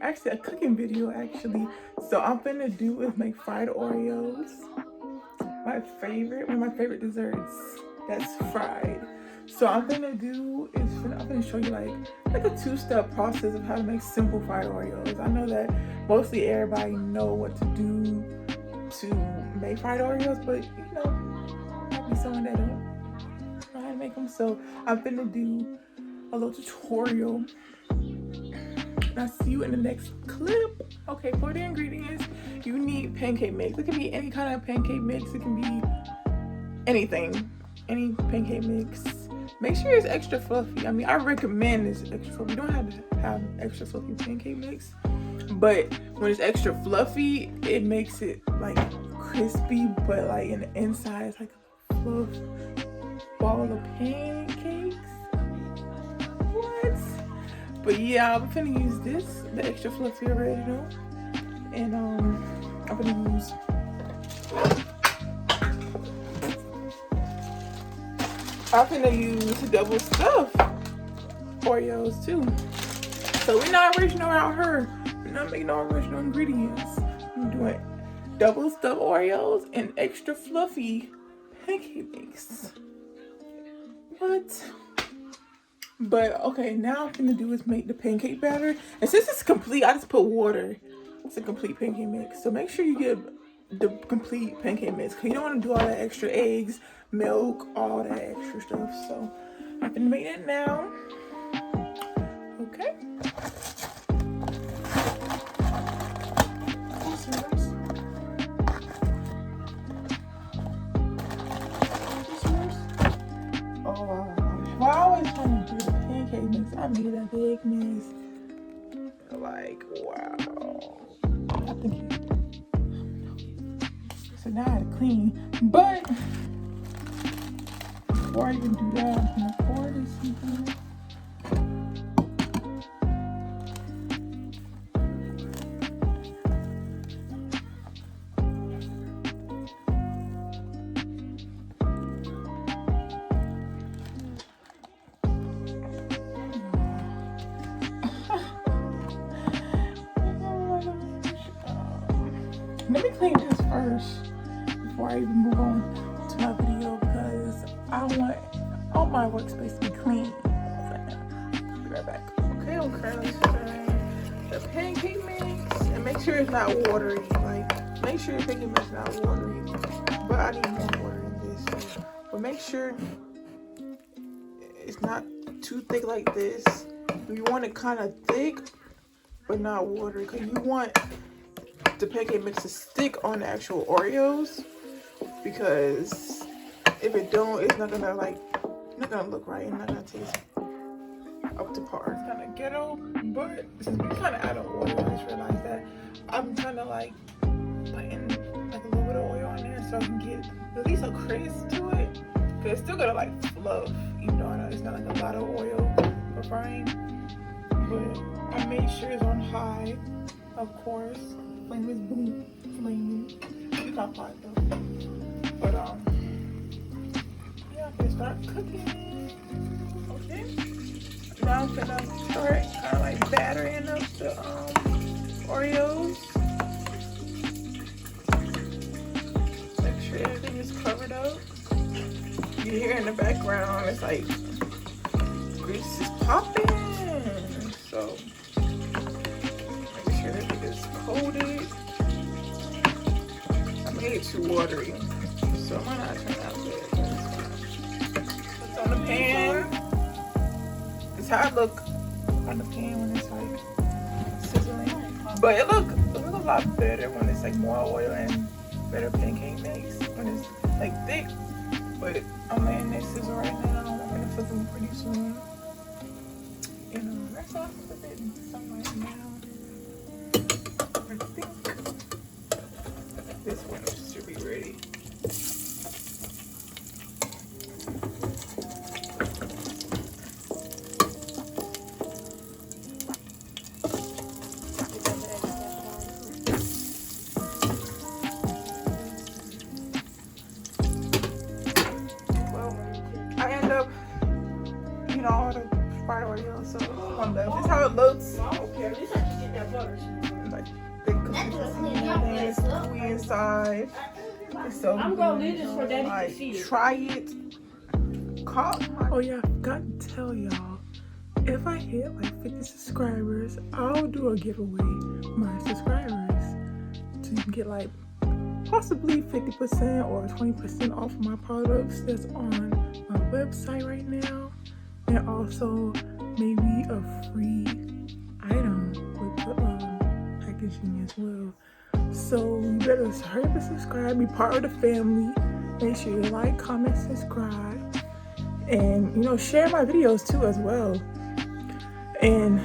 actually a cooking video actually. So I'm finna do is make fried Oreos. My favorite, one of my favorite desserts that's fried. So I'm finna do is I'm gonna show you like a two-step process of how to make simple fried Oreos. I know that mostly everybody know what to do to make fried Oreos, but you know, might be someone that don't know how to make them. So I'm finna do a little tutorial. And I'll see you in the next clip. Okay, for the ingredients, you need pancake mix. It can be any kind of pancake mix. It can be anything, any pancake mix. Make sure it's extra fluffy. I mean, I recommend it's extra fluffy. You don't have to have extra fluffy pancake mix, but when it's extra fluffy, it makes it like crispy, but like in the inside, it's like a fluff ball of pancakes. What? But yeah, I'm gonna use this, the extra fluffy original, and I'm gonna use double stuff Oreos too. So we're not original out here. We're not making no original ingredients. I'm doing double stuffed Oreos and extra fluffy pancake mix. What? But okay, now I'm gonna do is make the pancake batter. And since it's complete, I just put water. It's a complete pancake mix. So make sure you get the complete pancake mix, because you don't want to do all that extra eggs, milk, all that extra stuff. So I'm gonna make that now. Okay. Oh, well, I always trying to do the pancake mix. I made a big mess. Like, wow. I think so now I had to clean. But before I even do that, I'm gonna pour this in here. Let me clean this first before I even move on to my video, because I want all my workspace to be clean. I'll be right back. Okay, I'm currently stirring the pancake mix, and make sure it's not watery. Like, make sure your pancake mix is not watery. But I need more water in this. But make sure it's not too thick like this. You want it kind of thick, but not watery, because you want the pancake mix to stick on the actual Oreos, because if it don't, it's not gonna not gonna look right, and not gonna taste up to par. It's kind of ghetto, but since we're kind of out of oil, I just realized that I'm kind of like putting like a little bit of oil on there so I can get at least a crisp to it, because it's still gonna like fluff, even though I know it's not like a lot of oil for frying. But I made sure it's on high, of course. Flame is boom, flaming. It's not hot though. But yeah, I'm gonna start cooking. Okay. Now I'm gonna start kind of like battering up the Oreos. Make sure everything is covered up. You hear in the background, it's like grease is popping. So make sure everything is coated. I made it too watery, so it might not turn out good. It's on the pan. This is how it look on the pan when it's like sizzling. But it look a lot better when it's like more oil and better pancake mix when it's like thick. But I'm letting it sizzle right now. I'm gonna flip them pretty soon. And that's all. Flip it in some right now. I think this one should be ready. Well, I end up eating all the fried Oreos, so one left. This is how it looks. Like the cookies inside. So I'm gonna leave this for Daddy to see it. Try it. Oh yeah, I forgot to tell y'all. If I hit like 50 subscribers, I'll do a giveaway my subscribers. So you can get like possibly 50% or 20% off my products that's on my website right now. And also maybe a free item with the packaging as well. So you better hurry up and subscribe, be part of the family. Make sure you like, comment, subscribe, and share my videos too as well. And